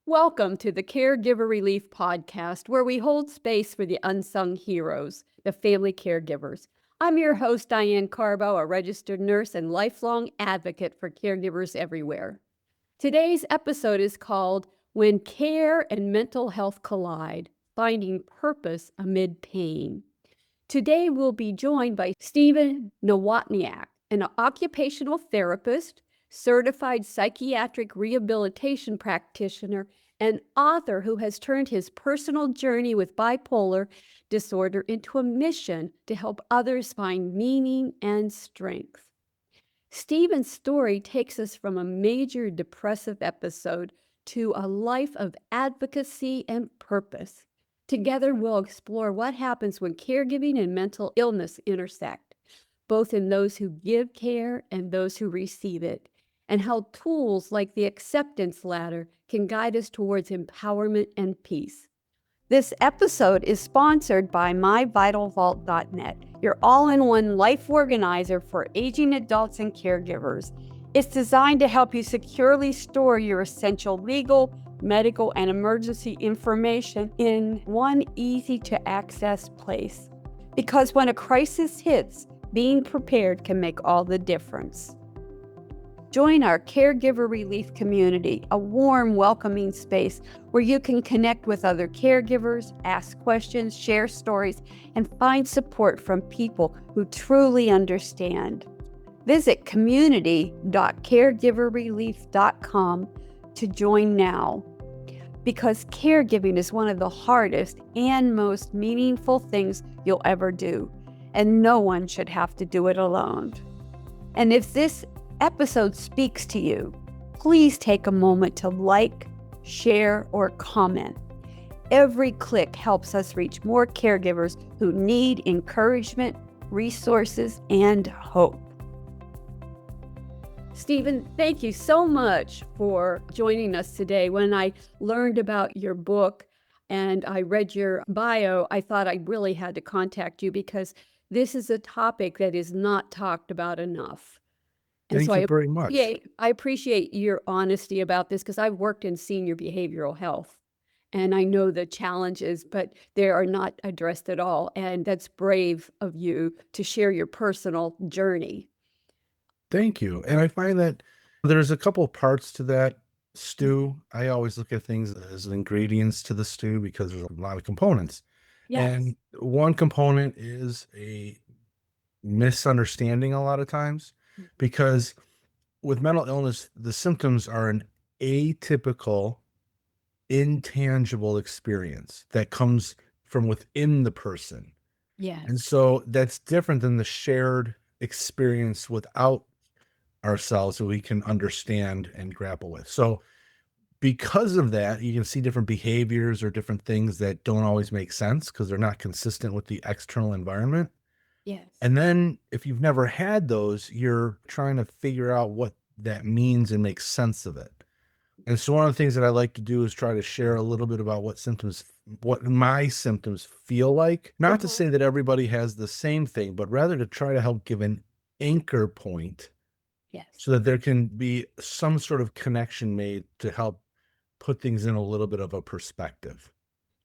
Welcome to the Caregiver Relief Podcast, where we hold space for the unsung heroes, the family caregivers. I'm your host, Diane Carbo, a registered nurse and lifelong advocate for caregivers everywhere. Today's episode is called When Care and Mental Health Collide, Finding Purpose Amid Pain. Today we'll be joined by Stephen Nawotniak, an occupational therapist, certified psychiatric rehabilitation practitioner, and author who has turned his personal journey with bipolar disorder into a mission to help others find meaning and strength. Stephen's story takes us from a major depressive episode to a life of advocacy and purpose. Together, we'll explore what happens when caregiving and mental illness intersect, both in those who give care and those who receive it, and how tools like the acceptance ladder can guide us towards empowerment and peace. This episode is sponsored by myvitalvault.net, your all-in-one life organizer for aging adults and caregivers. It's designed to help you securely store your essential legal, medical, and emergency information in one easy-to-access place. Because when a crisis hits, being prepared can make all the difference. Join our Caregiver Relief community, a warm, welcoming space where you can connect with other caregivers, ask questions, share stories, and find support from people who truly understand. Visit community.caregiverrelief.com to join now, because caregiving is one of the hardest and most meaningful things you'll ever do, and no one should have to do it alone. And if this episode speaks to you, please take a moment to like, share, or comment. Every click helps us reach more caregivers who need encouragement, resources, and hope. Stephen, thank you so much for joining us today. When I learned about your book and I read your bio, I thought I really had to contact you because this is a topic that is not talked about enough. And Thank you very much. I appreciate your honesty about this because I've worked in senior behavioral health and I know the challenges, but they are not addressed at all. And that's brave of you to share your personal journey. Thank you. And I find that there's a couple of parts to that stew. I always look at things as ingredients to the stew because there's a lot of components. Yes. And one component is a misunderstanding a lot of times, because with mental illness, the symptoms are an atypical, intangible experience that comes from within the person. Yes. And so that's different than the shared experience without ourselves that we can understand and grapple with. So because of that, you can see different behaviors or different things that don't always make sense because they're not consistent with the external environment. Yes. And then if you've never had those, you're trying to figure out what that means and make sense of it. And so one of the things that I like to do is try to share a little bit about what my symptoms feel like. Not to say that everybody has the same thing, but rather to try to help give an anchor point. Yes. So that there can be some sort of connection made to help put things in a little bit of a perspective.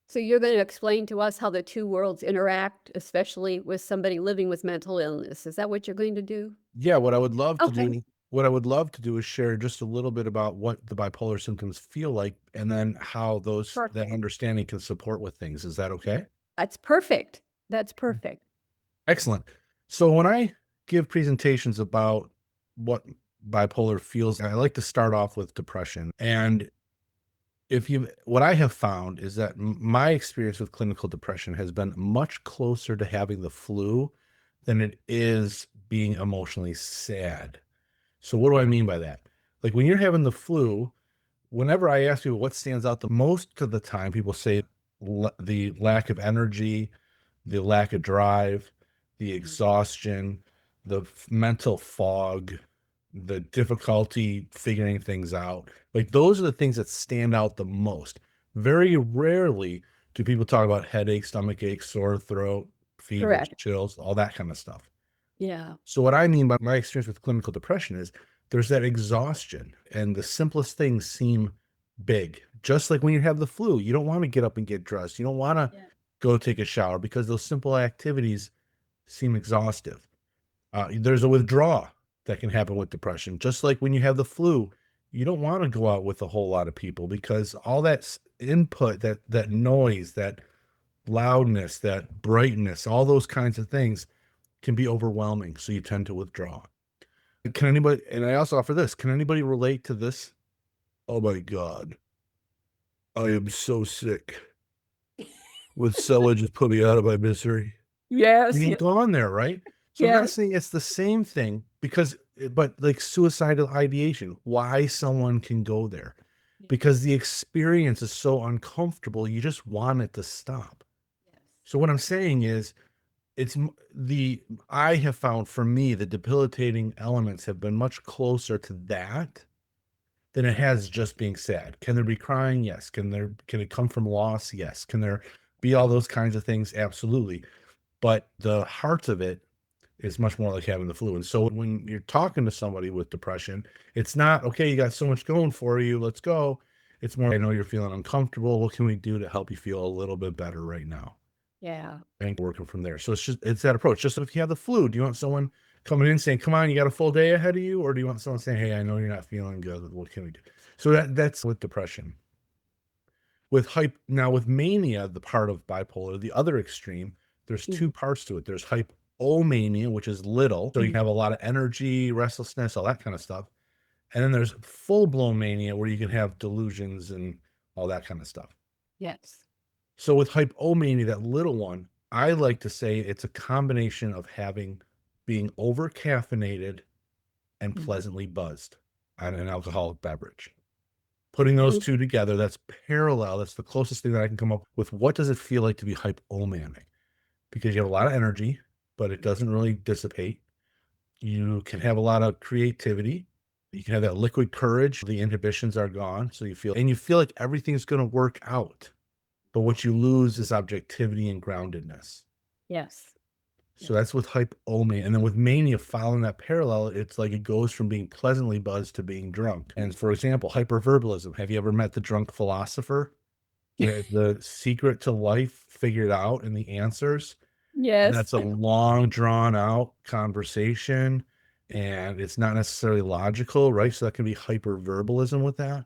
So you're going to explain to us how the two worlds interact, especially with somebody living with mental illness. Is that what you're going to do? Yeah, what I would love to Okay. do, what I would love to do is share just a little bit about what the bipolar symptoms feel like, and then how that Perfect. understanding can support with things. Is that okay? That's perfect. That's perfect. Excellent. So when I give presentations about what bipolar feels, I like to start off with depression. And what I have found is that my experience with clinical depression has been much closer to having the flu than it is being emotionally sad. So what do I mean by that? Like when you're having the flu, whenever I ask people what stands out the most of the time, people say the lack of energy, the lack of drive, the exhaustion, the mental fog, the difficulty figuring things out. Like those are the things that stand out the most. Very rarely do people talk about headaches, stomach aches, sore throat, fever, Correct. chills, all that kind of stuff. Yeah. So what I mean by my experience with clinical depression is there's that exhaustion, and the simplest things seem big Just like when you have the flu, you don't want to get up and get dressed. You don't want to go take a shower because those simple activities seem exhaustive. There's a withdrawal that can happen with depression. Just like when you have the flu, you don't want to go out with a whole lot of people because all that input, that noise, that loudness, that brightness, all those kinds of things can be overwhelming. So you tend to withdraw. Can anybody, and I also offer this, can anybody relate to this? Oh my God, I am so sick. Would someone just put me out of my misery? Yes. You ain't gone there, right? So I'm not saying it's the same thing but like suicidal ideation, why someone can go there, because the experience is so uncomfortable, you just want it to stop. So what I'm saying is, I have found for me, the debilitating elements have been much closer to that than it has just being sad. Can there be crying? Yes. Can it come from loss? Yes. Can there be all those kinds of things? Absolutely. But the heart of it is much more like having the flu. And so when you're talking to somebody with depression, it's not, okay, you got so much going for you, let's go. It's more, I know you're feeling uncomfortable. What can we do to help you feel a little bit better right now? Yeah. And working from there. So it's that approach. Just if you have the flu, do you want someone coming in saying, come on, you got a full day ahead of you? Or do you want someone saying, hey, I know you're not feeling good. What can we do? So that's with depression. With mania, the part of bipolar, the other extreme, there's two parts to it. There's hypomania, which is little. So you have a lot of energy, restlessness, all that kind of stuff. And then there's full-blown mania where you can have delusions and all that kind of stuff. Yes. So with hypomania, that little one, I like to say it's a combination of being over caffeinated and pleasantly buzzed on an alcoholic beverage. Putting those two together, that's parallel. That's the closest thing that I can come up with. What does it feel like to be hypomanic? Because you have a lot of energy, but it doesn't really dissipate. You can have a lot of creativity. You can have that liquid courage. The inhibitions are gone. So you feel like everything's going to work out. But what you lose is objectivity and groundedness. Yes. So that's with hypomania. And then with mania, following that parallel, it's like it goes from being pleasantly buzzed to being drunk. And for example, hyperverbalism. Have you ever met the drunk philosopher? The secret to life figured out and the answers. Yes. That's a long, drawn out conversation. And it's not necessarily logical, right? So that can be hyperverbalism with that.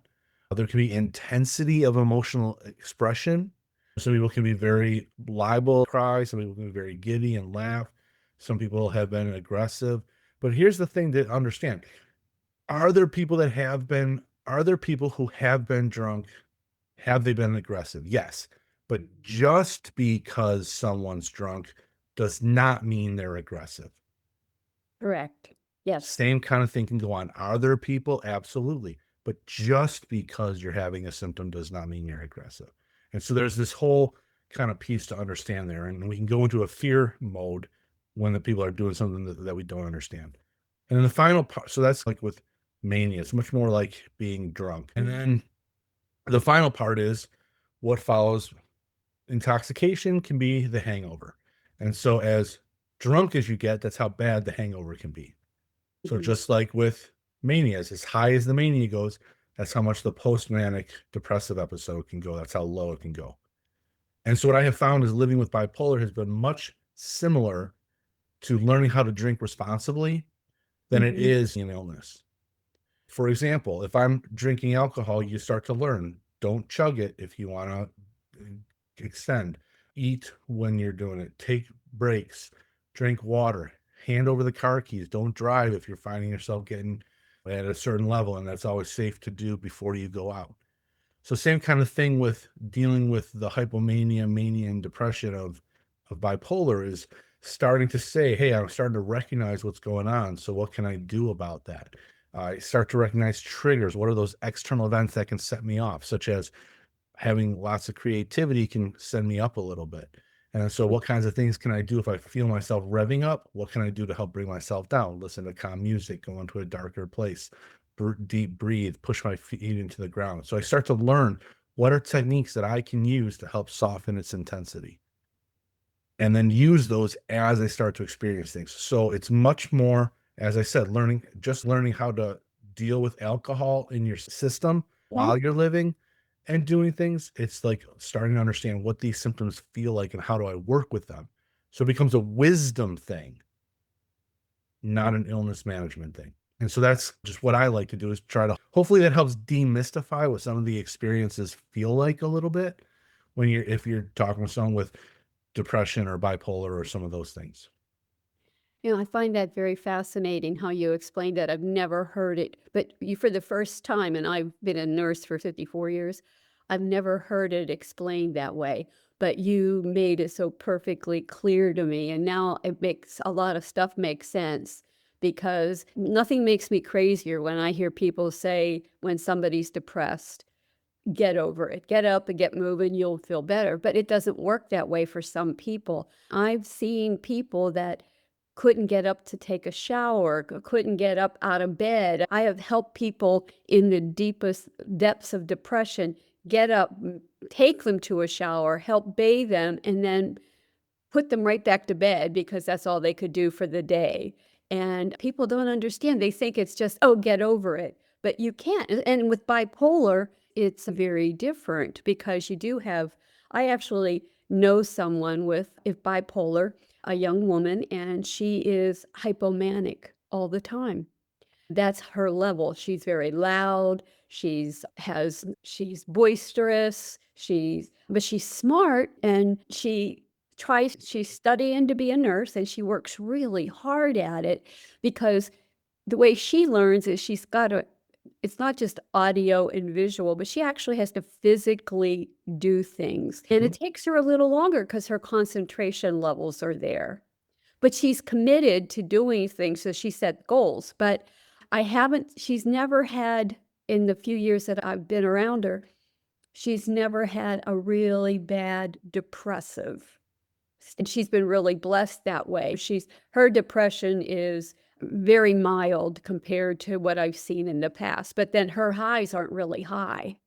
There can be intensity of emotional expression. Some people can be very liable, cry. Some people can be very giddy and laugh. Some people have been aggressive. But here's the thing to understand. Are there people who have been drunk? Have they been aggressive? Yes. But just because someone's drunk does not mean they're aggressive. Correct. Yes. Same kind of thing can go on. Are there people? Absolutely. But just because you're having a symptom does not mean you're aggressive. And so there's this whole kind of piece to understand there. And we can go into a fear mode when the people are doing something that we don't understand. And then the final part, so that's like with mania, it's much more like being drunk. And then the final part is what follows. Intoxication can be the hangover. And so as drunk as you get, that's how bad the hangover can be. So just like with manias, as high as the mania goes, that's how much the post-manic depressive episode can go. That's how low it can go. And so what I have found is living with bipolar has been much similar to learning how to drink responsibly than it is in illness. For example, if I'm drinking alcohol, you start to learn, don't chug it if you want to extend. Eat when you're doing it. Take breaks. Drink water. Hand over the car keys. Don't drive if you're finding yourself getting at a certain level, and that's always safe to do before you go out. So same kind of thing with dealing with the hypomania, mania, and depression of bipolar is starting to say, hey, I'm starting to recognize what's going on. So what can I do about that? I start to recognize triggers. What are those external events that can set me off, such as having lots of creativity can send me up a little bit. And so what kinds of things can I do if I feel myself revving up? What can I do to help bring myself down? Listen to calm music, go into a darker place, deep breathe, push my feet into the ground. So I start to learn what are techniques that I can use to help soften its intensity. And then use those as I start to experience things. So it's much more, as I said, learning how to deal with alcohol in your system while you're living and doing things. It's like starting to understand what these symptoms feel like and how do I work with them. So it becomes a wisdom thing, not an illness management thing. And so that's just what I like to do, is try to, hopefully that helps demystify what some of the experiences feel like a little bit when if you're talking with someone with depression or bipolar or some of those things. I find that very fascinating how you explained that. I've never heard it, but you for the first time, and I've been a nurse for 54 years, I've never heard it explained that way. But you made it so perfectly clear to me, and now it makes a lot of stuff make sense because nothing makes me crazier when I hear people say when somebody's depressed, get over it, get up and get moving, you'll feel better. But it doesn't work that way for some people. I've seen people that couldn't get up to take a shower, couldn't get up out of bed. I have helped people in the deepest depths of depression get up, take them to a shower, help bathe them, and then put them right back to bed because that's all they could do for the day. And people don't understand. They think it's just, oh, get over it. But you can't. And with bipolar, it's very different because you do have, I actually know someone with if bipolar, a young woman, and she is hypomanic all the time. That's her level. She's very loud, she's boisterous, but she's smart and she's studying to be a nurse and she works really hard at it because the way she learns is it's not just audio and visual, but she actually has to physically do things. And it Mhm. takes her a little longer because her concentration levels are there. But she's committed to doing things, so she set goals, but she's never had in the few years that I've been around her, she's never had a really bad depressive, and she's been really blessed that way. Her depression is very mild compared to what I've seen in the past, but then her highs aren't really high.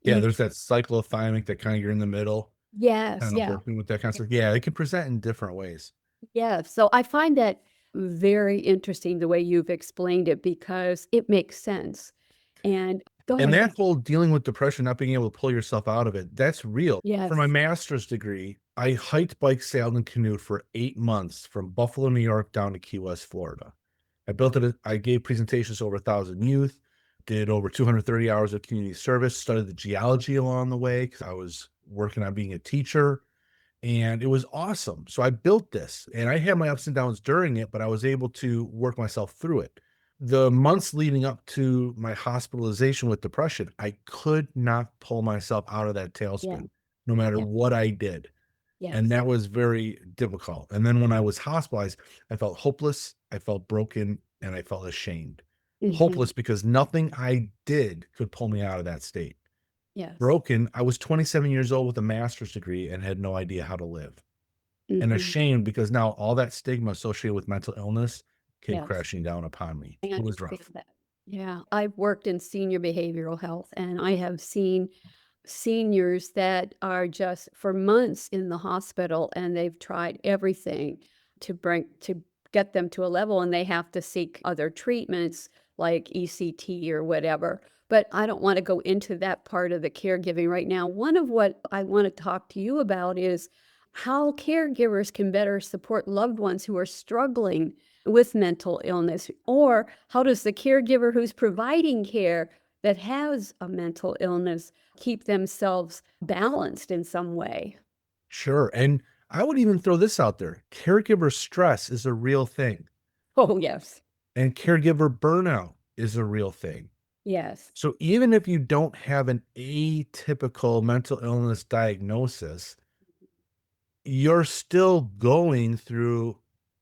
Yeah, You there's that cyclothymic that kind of, you're in the middle, Yes, kind of yeah. working with that kind of stuff. Yeah, it can present in different ways. Yeah, so I find that very interesting the way you've explained it because it makes sense. And go And ahead. that whole dealing with depression, not being able to pull yourself out of it, that's real. For my Yes. master's degree, I hiked, bike, sailed, and canoed for 8 months from Buffalo, New York down to Key West, Florida. I gave presentations to over 1,000 youth, did over 230 hours of community service, studied the geology along the way because I was working on being a teacher, and it was awesome. So I built this, and I had my ups and downs during it, but I was able to work myself through it. The months leading up to my hospitalization with depression, I could not pull myself out of that Yeah. tailspin, no matter Yeah. what I did. And Yes. that was very difficult. And then when I was hospitalized, I felt hopeless, I felt broken, and I felt ashamed. Mhm. Hopeless because nothing I did could pull me out of that state. Yes. Broken, I was 27 years old with a master's degree and had no idea how to live. And Mhm. ashamed because now all that stigma associated with mental illness came Yes. crashing down upon me. I It was understand rough. that. Yeah, I've worked in senior behavioral health, and I have seen seniors that are just for months in the hospital, and they've tried everything to get them to a level, and they have to seek other treatments like ECT or whatever. But I don't want to go into that part of the caregiving right now. One of what I want to talk to you about is how caregivers can better support loved ones who are struggling with mental illness, or how does the caregiver who's providing care that has a mental illness keep themselves balanced in some way? Sure. And I would even throw this out there. Caregiver stress is a real thing, Oh, yes. and caregiver burnout is a real thing. Yes. So even if you don't have an atypical mental illness diagnosis, you're still going through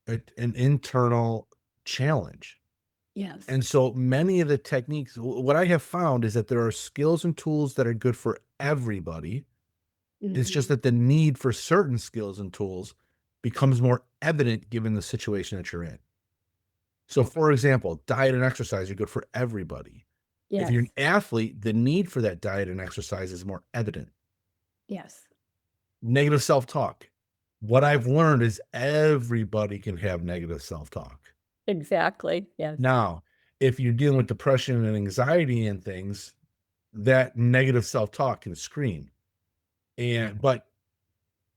an internal challenge. Yes. And so many of the techniques, what I have found is that there are skills and tools that are good for everybody. It's just Mhm. that the need for certain skills and tools becomes more evident given the situation that you're in. So, for example, diet and exercise are good for everybody. If you're an Yes. athlete, the need for that diet and exercise is more evident. Yes. Negative self talk. What I've learned is everybody can have negative self talk. Exactly. Yes. Now, if you're dealing with depression and anxiety and things, that negative self-talk can scream. But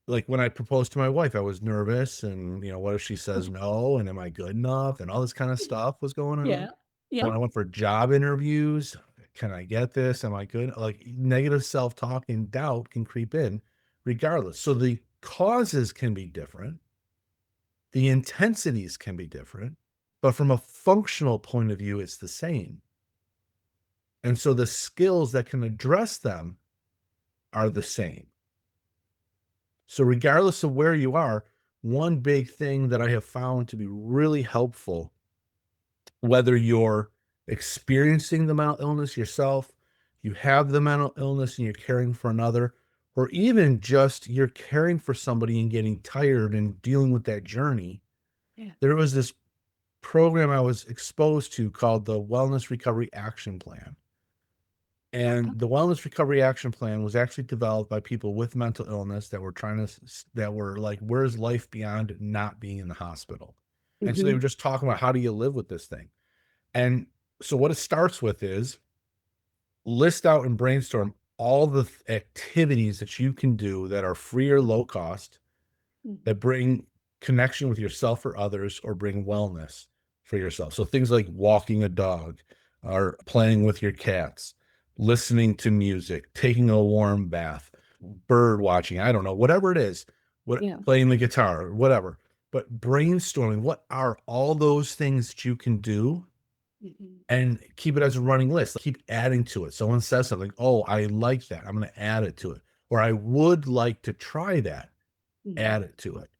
like when I proposed to my wife, I was nervous and, what if she says no? And am I good enough? And all this kind of stuff was going on. Yeah. Yeah. When I went for job interviews, can I get this? Am I good? Like negative self-talk and doubt can creep in regardless. So the causes can be different. The intensities can be different, but from a functional point of view, it's the same. And so the skills that can address them are the same. So regardless of where you are, one big thing that I have found to be really helpful, whether you're experiencing the mental illness yourself, you have the mental illness and you're caring for another, or even just you're caring for somebody and getting tired and dealing with that journey. Yeah. There was this program I was exposed to called the Wellness Recovery Action Plan. And the Wellness Recovery Action Plan was actually developed by people with mental illness that were like, where's life beyond not being in the hospital? And so they were just talking about how do you live with this thing? And so what it starts with is list out and brainstorm all the activities that you can do that are free or low cost, that bring connection with yourself or others, or bring wellness for yourself. So things like walking a dog, or playing with your cats, listening to music, taking a warm bath, bird watching, I don't know, whatever it is, Yeah. playing the guitar, whatever. But brainstorming, what are all those things that you can do, and keep it as a running list. Keep adding to it. Someone says something, oh, I like that, I'm going to add it to it. Or I would like to try that, add it to it.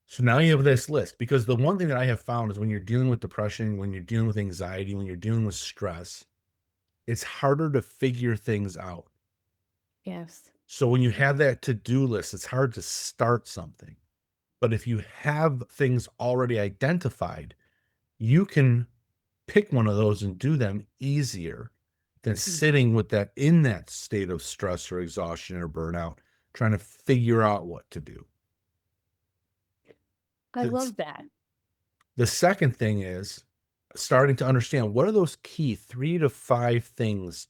So now you have this list, because the one thing that I have found is when you're dealing with depression, when you're dealing with anxiety, when you're dealing with stress, it's harder to figure things out. Yes. So when you have that to-do list, it's hard to start something. But if you have things already identified, you can pick one of those and do them easier than sitting with that in that state of stress or exhaustion or burnout, trying to figure out what to do. I love that. The second thing is starting to understand what are those key 3 to 5 things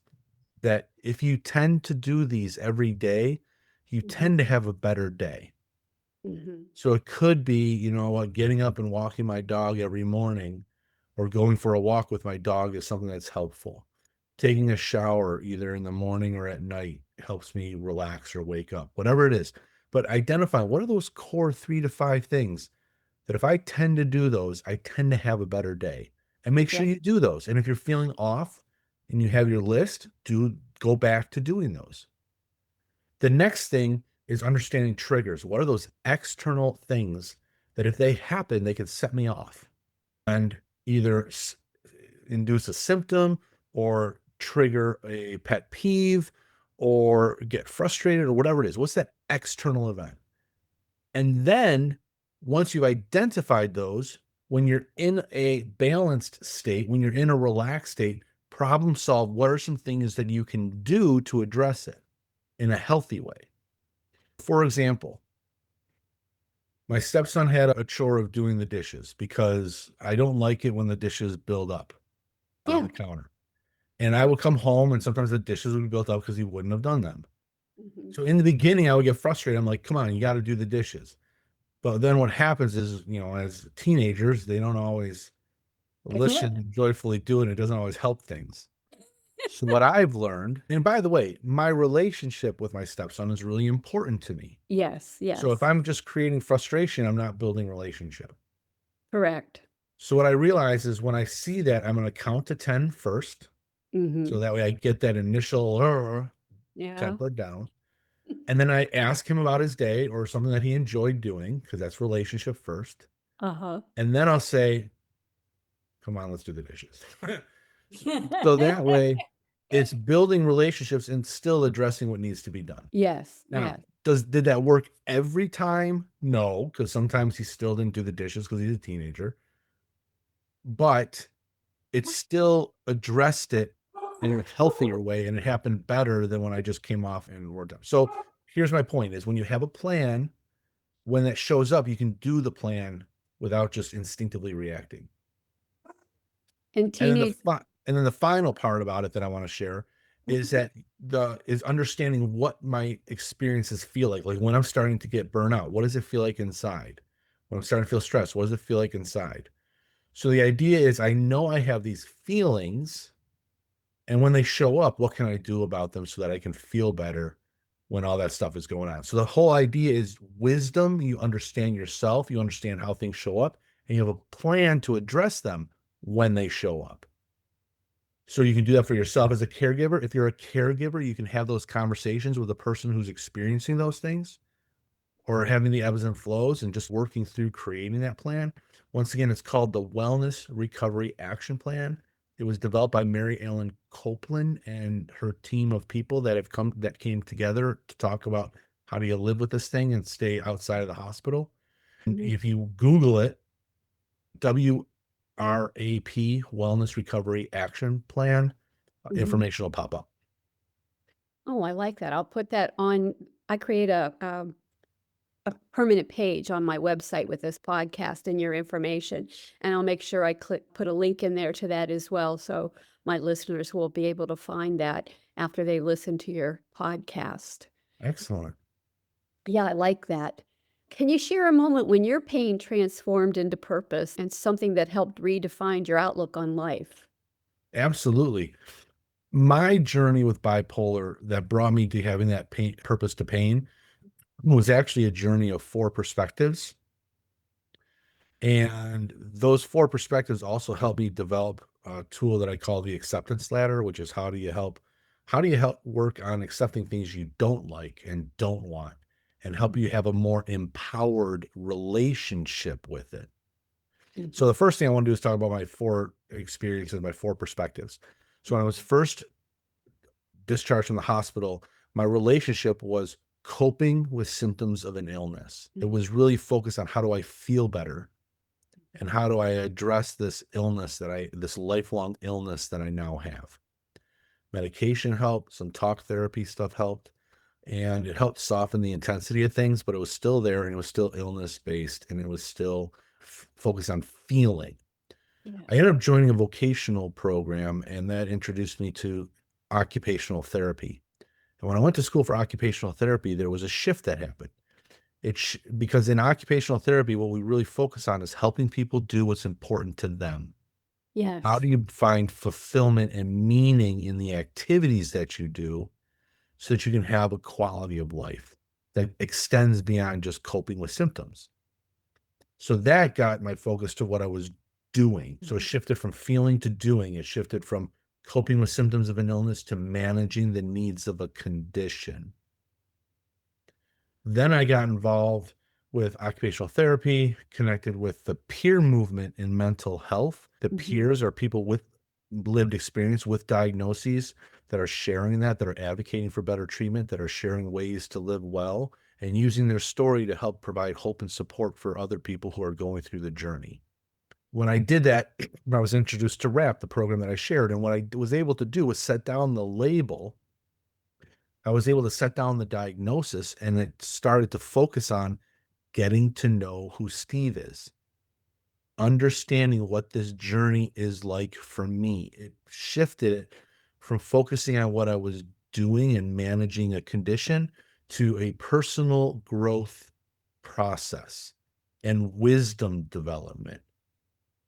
that if you tend to do these every day, you tend to have a better day. So it could be, getting up and walking my dog every morning, or going for a walk with my dog is something that's helpful. Taking a shower either in the morning or at night helps me relax or wake up, whatever it is. But identify what are those core 3 to 5 things that if I tend to do those, I tend to have a better day, and make sure you do those. And if you're feeling off and you have your list, go back to doing those. The next thing is understanding triggers. What are those external things that if they happen, they can set me off and either induce a symptom or trigger a pet peeve or get frustrated or whatever it is? What's that external event? And then once you've identified those, when you're in a balanced state, when you're in a relaxed state, problem solve what are some things that you can do to address it in a healthy way. For example, my stepson had a chore of doing the dishes because I don't like it when the dishes build up on the counter. And I would come home and sometimes the dishes would be built up because he wouldn't have done them. So in the beginning, I would get frustrated. I'm like, come on, you got to do the dishes. But then what happens is, as teenagers, they don't always listen and joyfully do it. It doesn't always help things. So what I've learned, and by the way, my relationship with my stepson is really important to me. Yes. Yes. So if I'm just creating frustration, I'm not building relationship. Correct. So what I realize is when I see that, I'm going to count to 10 first. So that way I get that initial temper down. And then I ask him about his day or something that he enjoyed doing, because that's relationship first. And then I'll say, come on, let's do the dishes. So that way it's building relationships and still addressing what needs to be done. Yes. Now, Yes. did that work every time? No, because sometimes he still didn't do the dishes because he's a teenager. But it still addressed it in a healthier way, and it happened better than when I just came off and worked up. So here's my point is when you have a plan, when that shows up, you can do the plan without just instinctively reacting. And And then the final part about it that I want to share is that is understanding what my experiences feel like. Like when I'm starting to get burnout, what does it feel like inside? When I'm starting to feel stressed, what does it feel like inside? So the idea is I know I have these feelings, and when they show up, what can I do about them so that I can feel better when all that stuff is going on? So the whole idea is wisdom. You understand yourself, you understand how things show up, and you have a plan to address them when they show up. So you can do that for yourself as a caregiver. If you're a caregiver, you can have those conversations with the person who's experiencing those things or having the ebbs and flows and just working through creating that plan. Once again, it's called the Wellness Recovery Action Plan. It was developed by Mary Ellen Copeland and her team of people that came together to talk about how do you live with this thing and stay outside of the hospital. And Mhm, if you Google it, WRAP Wellness Recovery Action Plan, mhm. information will pop up. Oh, I like that. I'll put that on. I create a permanent page on my website with this podcast and your information, and I'll make sure I put a link in there to that as well, so my listeners will be able to find that after they listen to your podcast. Excellent. Yeah, I like that. Can you share a moment when your pain transformed into purpose and something that helped redefine your outlook on life? Absolutely. My journey with bipolar that brought me to having that pain, purpose to pain was actually a journey of 4 perspectives. And those 4 perspectives also helped me develop a tool that I call the acceptance ladder, which is how do you help work on accepting things you don't like and don't want and help you have a more empowered relationship with it. So Mhm. the first thing I want to do is talk about my 4 experiences, my 4 perspectives. So when I was first discharged from the hospital, my relationship was coping with symptoms of an illness. It was really focused on how do I feel better and how do I address this lifelong illness that I now have. Medication helped, some talk therapy stuff helped, and it helped soften the intensity of things, but it was still there and it was still illness based and it was still focused on feeling. I Yes. ended up joining a vocational program and that introduced me to occupational therapy. And when I went to school for occupational therapy, there was a shift that happened. Because in occupational therapy, what we really focus on is helping people do what's important to them. How Yes. do you find fulfillment and meaning in the activities that you do so that you can have a quality of life that extends beyond just coping with symptoms? So that got my focus to what I was doing. So it Mhm. shifted from feeling to doing. It shifted from coping with symptoms of an illness to managing the needs of a condition. Then I got involved with occupational therapy, connected with the peer movement in mental health. The Mhm. peers are people with lived experience with diagnoses that are sharing that are advocating for better treatment, that are sharing ways to live well, and using their story to help provide hope and support for other people who are going through the journey. When I did that, I was introduced to RAP, the program that I shared. And what I was able to do was set down the label. I was able to set down the diagnosis and it started to focus on getting to know who Steve is, understanding what this journey is like for me. It shifted it from focusing on what I was doing and managing a condition to a personal growth process and wisdom development.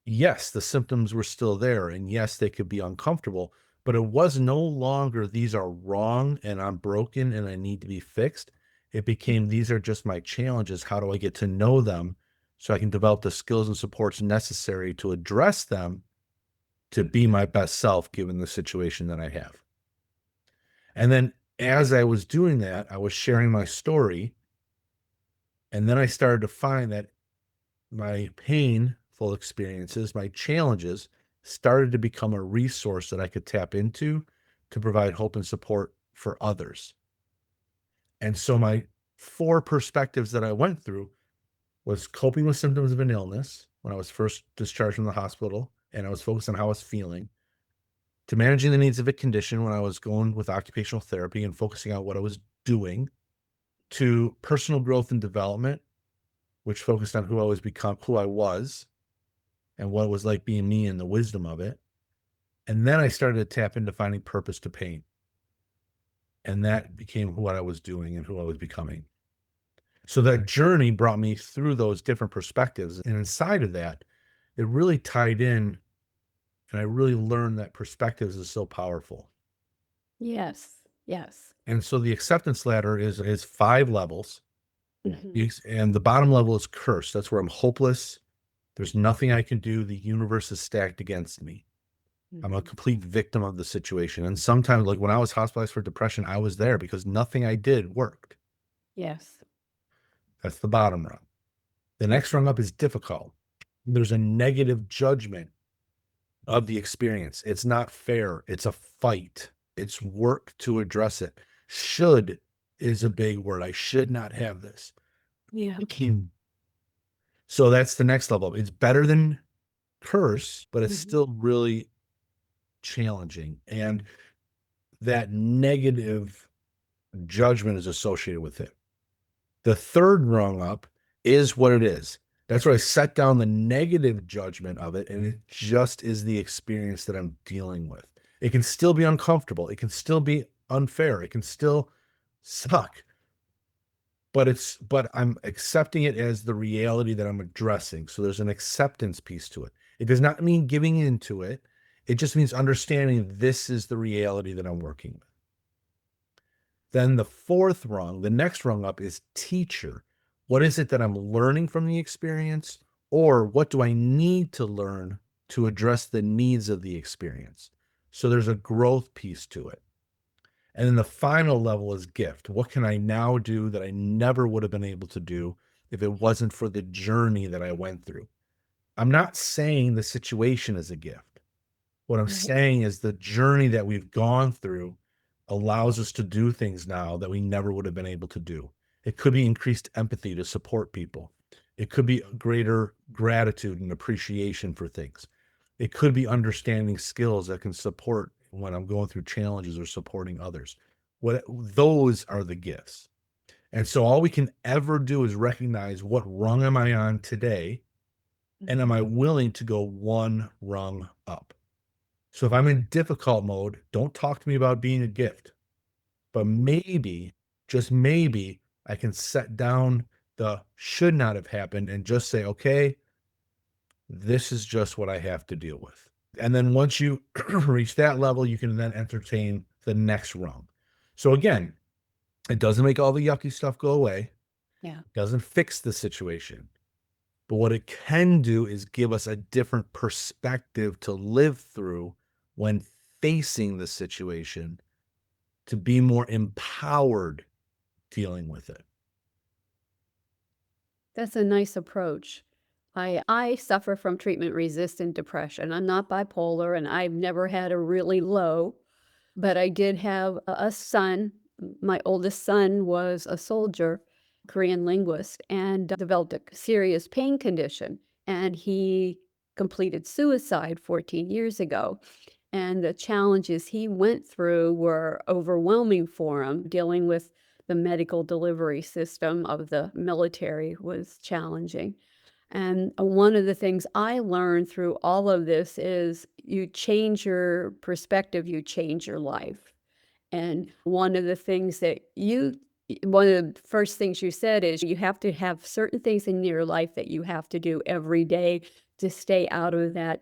Yes, the symptoms were still there, and yes, they could be uncomfortable, but it was no longer these are wrong and I'm broken and I need to be fixed. It became these are just my challenges. How do I get to know them so I can develop the skills and supports necessary to address them to be my best self given the situation that I have? And then as I was doing that, I was sharing my story. And then I started to find that my painful experiences, my challenges started to become a resource that I could tap into to provide hope and support for others. And so my 4 perspectives that I went through was coping with symptoms of an illness when I was first discharged from the hospital and I was focused on how I was feeling, to managing the needs of a condition when I was going with occupational therapy and focusing on what I was doing, to personal growth and development, which focused on who I was, and what it was like being me and the wisdom of it. And then I started to tap into finding purpose to pain. And that became what I was doing and who I was becoming. So that journey brought me through those different perspectives. And inside of that, it really tied in. And I really learned that perspectives is so powerful. Yes. Yes. And so the acceptance ladder is 5 levels. Mhm. And the bottom level is curse. That's where I'm hopeless. There's nothing I can do. The universe is stacked against me. I'm a Mhm. complete victim of the situation. And sometimes, like when I was hospitalized for depression, I was there because nothing I did worked. Yes. That's the bottom rung. The next rung up is difficult. There's a negative judgment of the experience. It's not fair. It's a fight. It's work to address it. Should is a big word. I should not have this. Yeah. So that's the next level. It's better than curse, but it's Mhm. still really challenging. And that negative judgment is associated with it. The third rung up is what it is. That's where I set down the negative judgment of it, and it just is the experience that I'm dealing with. It can still be uncomfortable. It can still be unfair. It can still suck. But I'm accepting it as the reality that I'm addressing. So there's an acceptance piece to it. It does not mean giving into it. It just means understanding this is the reality that I'm working with. Then the fourth rung, the next rung up is teacher. What is it that I'm learning from the experience? Or what do I need to learn to address the needs of the experience? So there's a growth piece to it. And then the final level is gift. What can I now do that I never would have been able to do if it wasn't for the journey that I went through? I'm not saying the situation is a gift. What I'm Right. saying is the journey that we've gone through allows us to do things now that we never would have been able to do. It could be increased empathy to support people. It could be greater gratitude and appreciation for things. It could be understanding skills that can support when I'm going through challenges or supporting others. What those are the gifts. And so all we can ever do is recognize what rung am I on today, and am Mhm. I willing to go one rung up? So if I'm in difficult mode, don't talk to me about being a gift, but maybe, just maybe, I can set down the should not have happened and just say, okay, this is just what I have to deal with. And then once you reach that level, you can then entertain the next rung. So again, it doesn't make all the yucky stuff go away, Yeah. doesn't fix the situation. But what it can do is give us a different perspective to live through when facing the situation, to be more empowered dealing with it. That's a nice approach. I suffer from treatment-resistant depression. I'm not bipolar, and I've never had a really low, but I did have a son. My oldest son was a soldier, Korean linguist, and developed a serious pain condition, and he completed suicide 14 years ago. And the challenges he went through were overwhelming for him. Dealing with the medical delivery system of the military was challenging. And one of the things I learned through all of this is you change your perspective, you change your life. And one of the things that one of the first things you said is you have to have certain things in your life that you have to do every day to stay out of that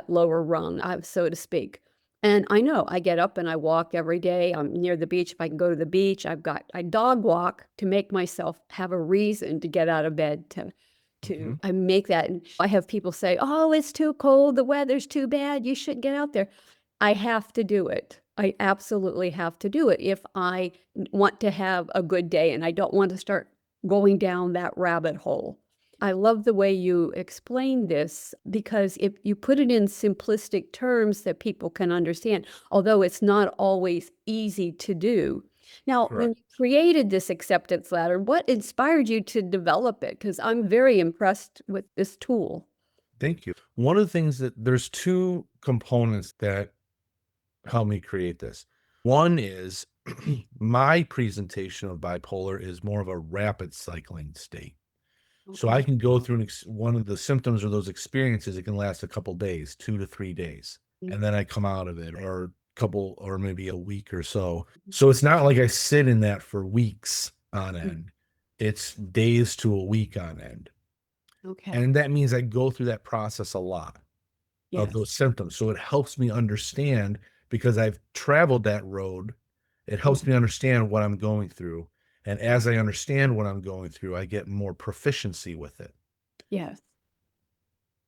lower rung, so to speak. And I know I get up and I walk every day. I'm near the beach. If I can go to the beach, I dog walk to make myself have a reason to get out of bed Mhm. I make that. And I have people say, "Oh, it's too cold. The weather's too bad. You shouldn't get out there." I have to do it. I absolutely have to do it if I want to have a good day and I don't want to start going down that rabbit hole. I love the way you explain this because if you put it in simplistic terms that people can understand, although it's not always easy to do. Now, when Correct. you created this acceptance ladder, what inspired you to develop it? Because I'm very impressed with this tool. Thank you. One of the things that there's 2 components that help me create this. One is my presentation of bipolar is more of a rapid cycling state. So I Okay. can go through one of the symptoms or those experiences, it can last a couple days, 2 to 3 days, and then I come out of it, or couple or maybe a week or so. So it's not like I sit in that for weeks on end. It's days to a week on end. Okay. And that means I go through that process a lot of those Yes. symptoms. So it helps me understand because I've traveled that road. It helps me understand what I'm going through. And as I understand what I'm going through, I get more proficiency with it. Yes.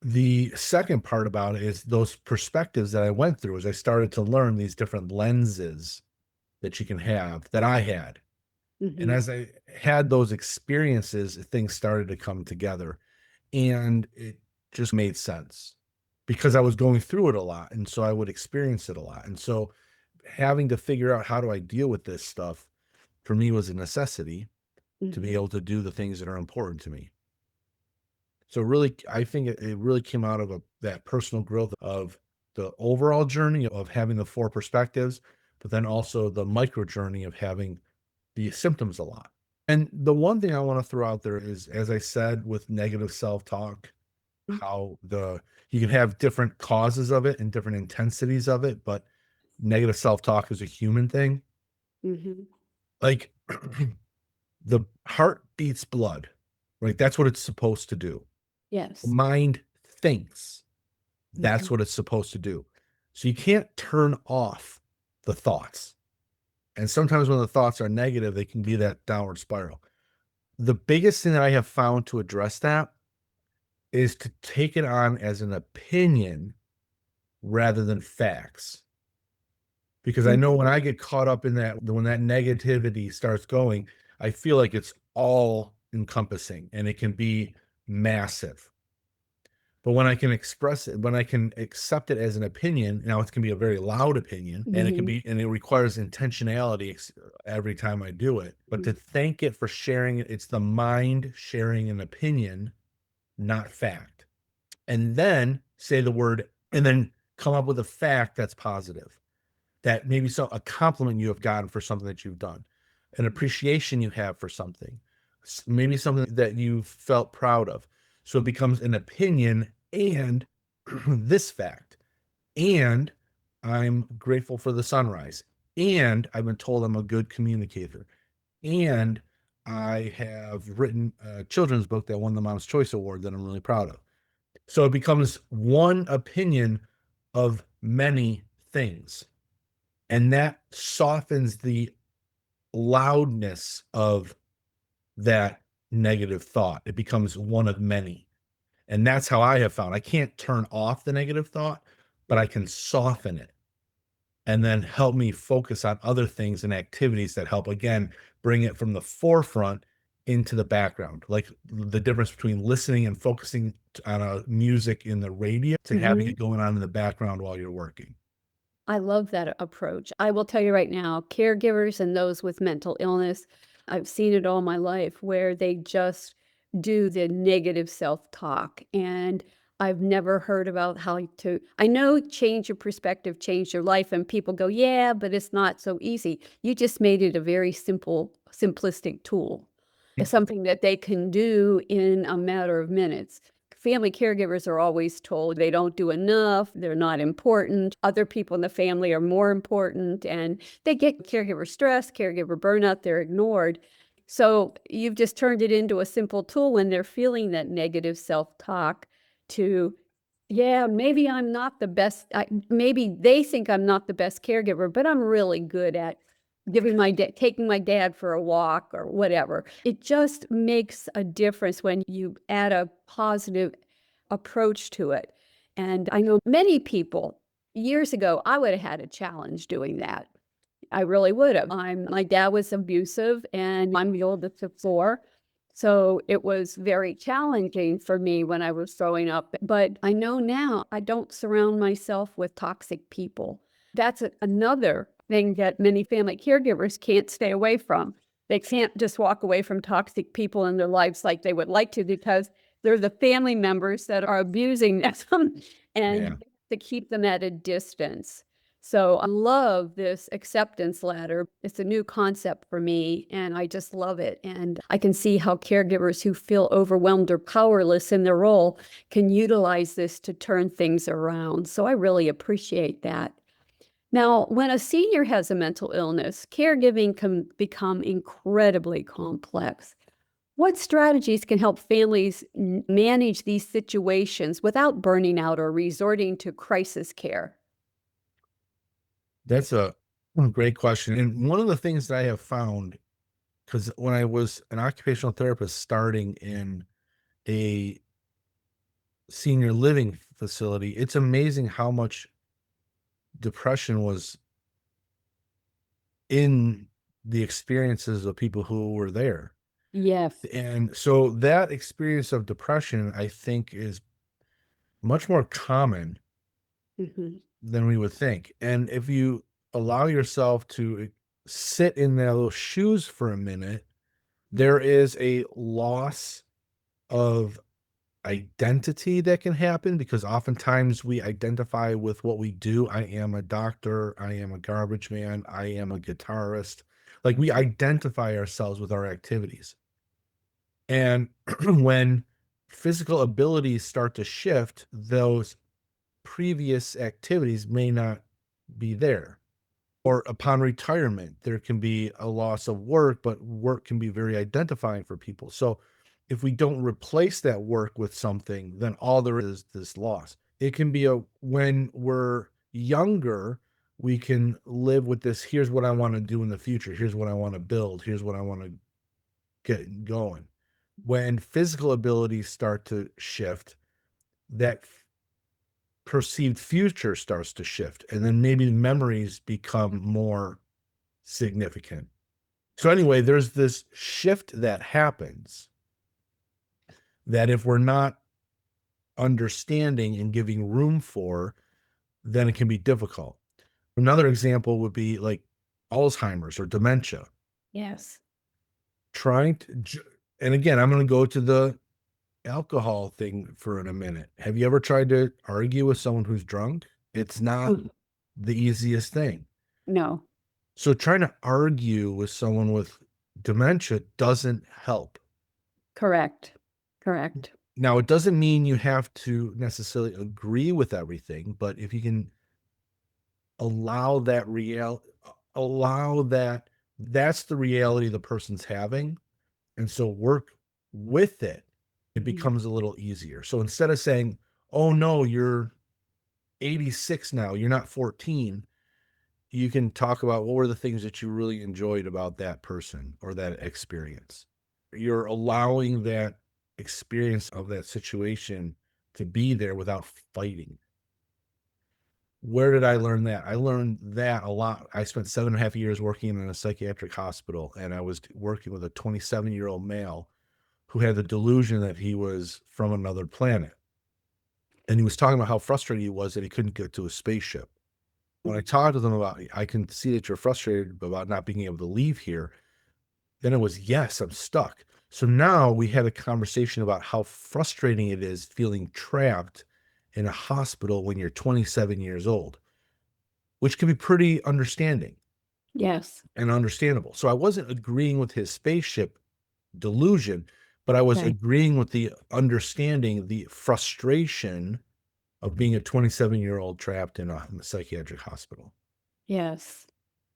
The second part about it is those perspectives that I went through as I started to learn these different lenses that you can have that I had. And as I had those experiences, things started to come together and it just made sense because I was going through it a lot. And so I would experience it a lot. And so having to figure out how do I deal with this stuff for me was a necessity to be able to do the things that are important to me. So really, I think it really came out of that personal growth of the overall journey of having the four perspectives, but then also the micro journey of having the symptoms a lot. And the one thing I want to throw out there is, as I said, with negative self-talk, how you can have different causes of it and different intensities of it, but negative self-talk is a human thing. Like the heart beats blood, right? That's what it's supposed to do. Yes. Mind thinks. That's what it's supposed to do. So you can't turn off the thoughts. And sometimes when the thoughts are negative, they can be that downward spiral. The biggest thing that I have found to address that is to take it on as an opinion rather than facts. Because I know when I get caught up in that, when that negativity starts going, I feel like it's all encompassing and it can be massive. But when I can express it, when I can accept it as an opinion, now it can be a very loud opinion and it can be, and it requires intentionality every time I do it. But to thank it for sharing it, it's the mind sharing an opinion, not fact. And then say the word, and then come up with a fact that's positive. That maybe a compliment you have gotten for something that you've done, an appreciation you have for something, maybe something that you felt proud of. So it becomes an opinion and this fact. And I'm grateful for the sunrise. And I've been told I'm a good communicator. And I have written a children's book that won the Mom's Choice Award that I'm really proud of. So it becomes one opinion of many things. And that softens the loudness of that negative thought. It becomes one of many. And that's how I have found I can't turn off the negative thought, but I can soften it and then help me focus on other things and activities that help, again, bring it from the forefront into the background. Like the difference between listening and focusing on a music in the radio to having it going on in the background while you're working. I love that approach. I will tell you right now, caregivers and those with mental illness, I've seen it all my life where they just do the negative self-talk. And I've never heard about how to, I know change your perspective, change your life, and people go, yeah, but it's not so easy. You just made it a very simple, simplistic tool. It's something that they can do in a matter of minutes. Family caregivers are always told they don't do enough, they're not important, other people in the family are more important, and they get caregiver stress, caregiver burnout, they're ignored. So you've just turned it into a simple tool when they're feeling that negative self-talk to, yeah, maybe I'm not the best, maybe they think I'm not the best caregiver, but I'm really good at taking my dad for a walk or whatever. It just makes a difference when you add a positive approach to it. And I know many people years ago, I would have had a challenge doing that. I really would have. My dad was abusive and I'm the oldest of four. So it was very challenging for me when I was growing up. But I know now I don't surround myself with toxic people. That's another thing that many family caregivers can't stay away from. They can't just walk away from toxic people in their lives like they would like to because they're the family members that are abusing them and to keep them at a distance. So I love this acceptance ladder. It's a new concept for me, and I just love it. And I can see how caregivers who feel overwhelmed or powerless in their role can utilize this to turn things around. So I really appreciate that. Now, when a senior has a mental illness, caregiving can become incredibly complex. What strategies can help families manage these situations without burning out or resorting to crisis care? That's a great question. And one of the things that I have found, because when I was an occupational therapist starting in a senior living facility, it's amazing how much depression was in the experiences of people who were there. Yes. And so that experience of depression, I think, is much more common Hmm. than we would think. And if you allow yourself to sit in those shoes for a minute, there is a loss of identity that can happen because oftentimes we identify with what we do. I am a doctor, I am a garbage man, I am a guitarist. Like we identify ourselves with our activities. And when physical abilities start to shift, those previous activities may not be there. Or upon retirement, there can be a loss of work, but work can be very identifying for people. So if we don't replace that work with something, then all there is this loss. It can be when we're younger, we can live with this. Here's what I want to do in the future. Here's what I want to build. Here's what I want to get going. When physical abilities start to shift, that perceived future starts to shift. And then maybe memories become more significant. So anyway, there's this shift that happens that if we're not understanding and giving room for, then it can be difficult. Another example would be like Alzheimer's or dementia. Yes. Trying to, and again, I'm going to go to the alcohol thing for in a minute. Have you ever tried to argue with someone who's drunk? It's not Mm. the easiest thing. No. So trying to argue with someone with dementia doesn't help. Correct. Correct. Now, it doesn't mean you have to necessarily agree with everything, but if you can allow that allow that that's the reality the person's having, and so work with it, it Mhm. becomes a little easier. So instead of saying, "Oh no, you're 86 now, you're not 14," you can talk about what were the things that you really enjoyed about that person or that experience. You're allowing that experience of that situation to be there without fighting. Where did I learn that? I learned that a lot. I spent 7.5 years working in a psychiatric hospital, and I was working with a 27-year-old male who had the delusion that he was from another planet. And he was talking about how frustrated he was that he couldn't get to a spaceship. When I talked to them about, I can see that you're frustrated about not being able to leave here. Then it was, yes, I'm stuck. So now we had a conversation about how frustrating it is feeling trapped in a hospital when you're 27 years old, which can be pretty understanding Yes. and understandable. So I wasn't agreeing with his spaceship delusion, but I was Okay. agreeing with the understanding, the frustration of being a 27-year-old trapped in a psychiatric hospital. Yes.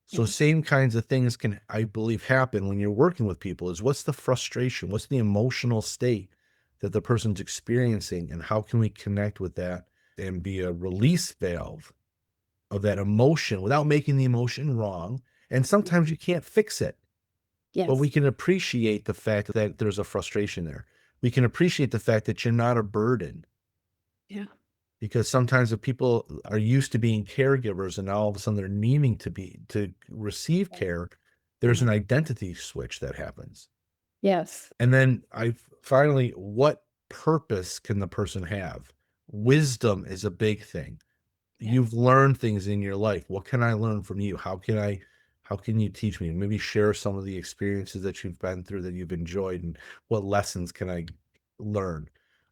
So Yes. same kinds of things can, I believe, happen when you're working with people is what's the frustration? What's the emotional state that the person's experiencing? And how can we connect with that and be a release valve of that emotion without making the emotion wrong? And sometimes you can't fix it, but we Yes. can appreciate the fact that there's a frustration there. We can appreciate the fact that you're not a burden. Yeah. Because sometimes if people are used to being caregivers and now all of a sudden they're needing to receive care, there's Yeah. an identity switch that happens. Yes. And then I finally, what purpose can the person have? Wisdom is a big thing. You've Yes. learned things in your life. What can I learn from you? How can you teach me? Maybe share some of the experiences that you've been through that you've enjoyed and what lessons can I learn?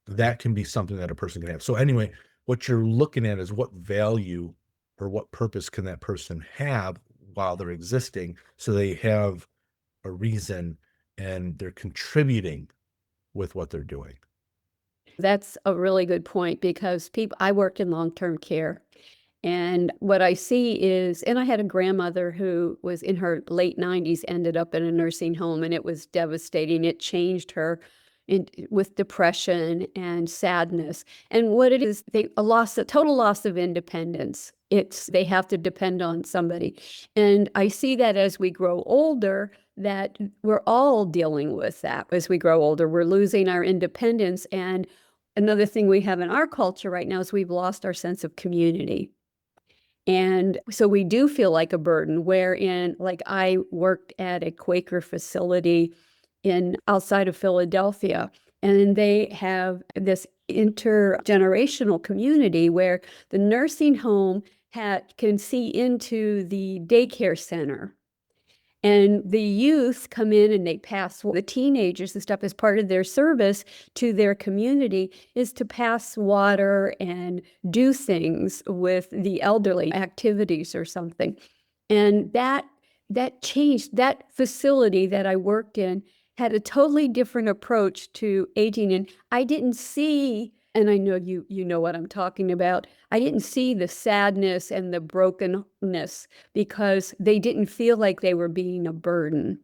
That can be something that a person can have. So anyway, what you're looking at is what value or what purpose can that person have while they're existing so they have a reason and they're contributing with what they're doing. That's a really good point because people I work in long-term care, And what I see is, and I had a grandmother who was in her late 90s, ended up in a nursing home, and it was devastating. It changed her with depression and sadness. And what it is, a total loss of independence. They have to depend on somebody. And I see that as we grow older, that we're all dealing with that. As we grow older, we're losing our independence. And another thing we have in our culture right now is we've lost our sense of community. And so we do feel like a burden, wherein, like, I worked at a Quaker facility outside of Philadelphia, and they have this intergenerational community where the nursing home can see into the daycare center. And the youth come in and they pass the teenagers and stuff as part of their service to their community is to pass water and do things with the elderly, activities or something. And that changed. That facility that I worked in had a totally different approach to aging. And I didn't see, and I know you know what I'm talking about, I didn't see the sadness and the brokenness because they didn't feel like they were being a burden.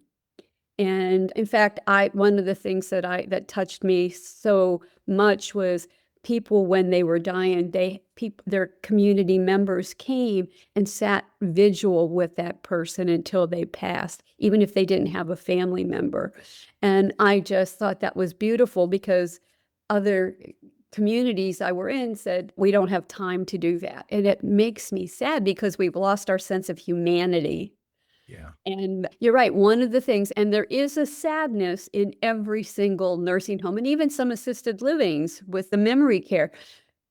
And in fact, one of the things that touched me so much was people, when they were dying, their community members came and sat vigil with that person until they passed, even if they didn't have a family member. And I just thought that was beautiful because other communities I were in said, we don't have time to do that. And it makes me sad because we've lost our sense of humanity. Yeah. And you're right, one of the things, and there is a sadness in every single nursing home and even some assisted livings with the memory care.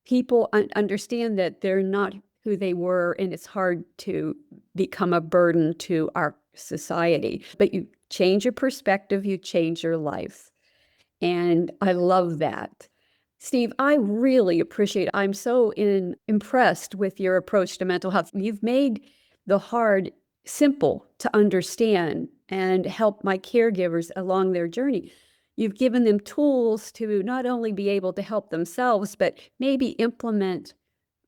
People understand that they're not who they were, and it's hard to become a burden to our society. But you change your perspective, you change your life. And I love that. Steve, I really appreciate it. I'm so impressed with your approach to mental health. You've made the hard simple to understand and help my caregivers along their journey. You've given them tools to not only be able to help themselves, but maybe implement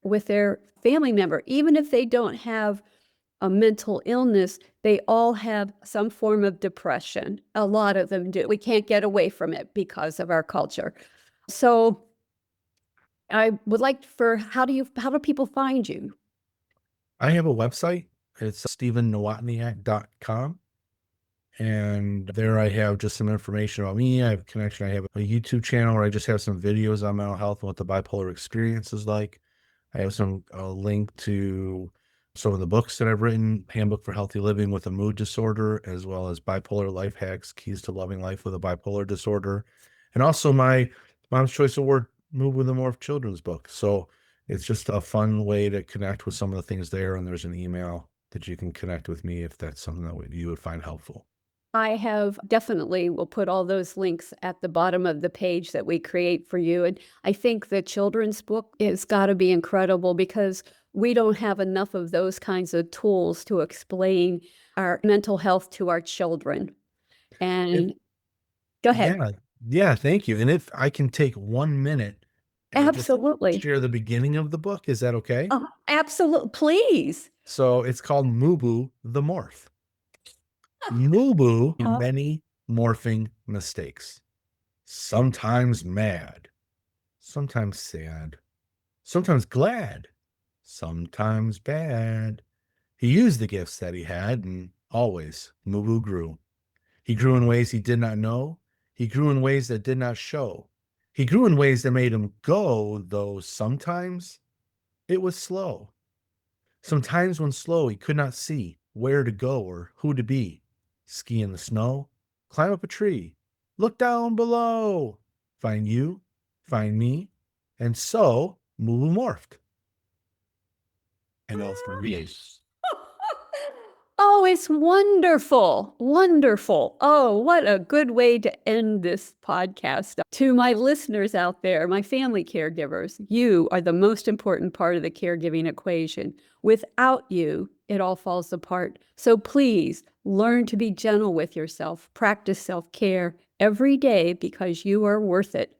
with their family member. Even if they don't have a mental illness, they all have some form of depression. A lot of them do. We can't get away from it because of our culture. So I would like how do people find you? I have a website. It's stephennawotniak.com. And there I have just some information about me. I have a connection. I have a YouTube channel where I just have some videos on mental health and what the bipolar experience is like. I have a link to some of the books that I've written, Handbook for Healthy Living with a Mood Disorder, as well as Bipolar Life Hacks, Keys to Loving Life with a Bipolar Disorder, and also my Mom's Choice Award Move with a Morph children's book. So it's just a fun way to connect with some of the things there. And there's an email that you can connect with me if that's something that you would find helpful. I have definitely will put all those links at the bottom of the page that we create for you. And I think the children's book has got to be incredible because we don't have enough of those kinds of tools to explain our mental health to our children. And go ahead. Yeah. Yeah. Thank you. And if I can take 1 minute and just Absolutely. share the beginning of the book, is that okay? Absolutely. Please. So it's called Mubu the Morph. Mubu, Huh? many morphing mistakes. Sometimes mad, sometimes sad, sometimes glad, sometimes bad. He used the gifts that he had, and always Mubu grew. He grew in ways he did not know. He grew in ways that did not show. He grew in ways that made him go, though sometimes it was slow. Sometimes when slow, he could not see where to go or who to be. Ski in the snow, climb up a tree, look down below, find you, find me, and so Mulu morphed. And all three. Oh, it's wonderful. Wonderful. Oh, what a good way to end this podcast. To my listeners out there, my family caregivers, you are the most important part of the caregiving equation. Without you, it all falls apart. So please learn to be gentle with yourself. Practice self-care every day because you are worth it.